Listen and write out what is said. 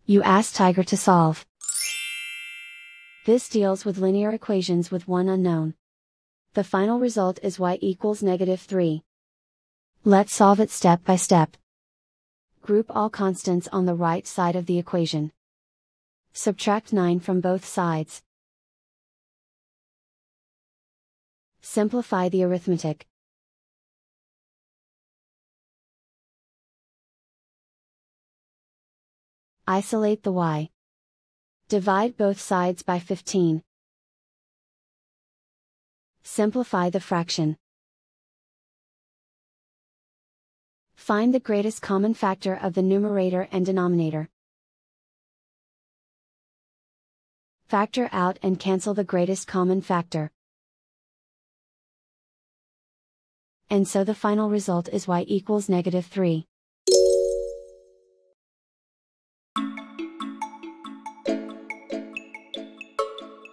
You ask Tiger to solve. This deals with linear equations with one unknown. The final result is y equals -3. Let's solve it step by step. Group all constants on the right side of the equation. Subtract 9 from both sides. Simplify the arithmetic. Isolate the y. Divide both sides by 15. Simplify the fraction. Find the greatest common factor of the numerator and denominator. Factor out and cancel the greatest common factor. And so the final result is y equals -3.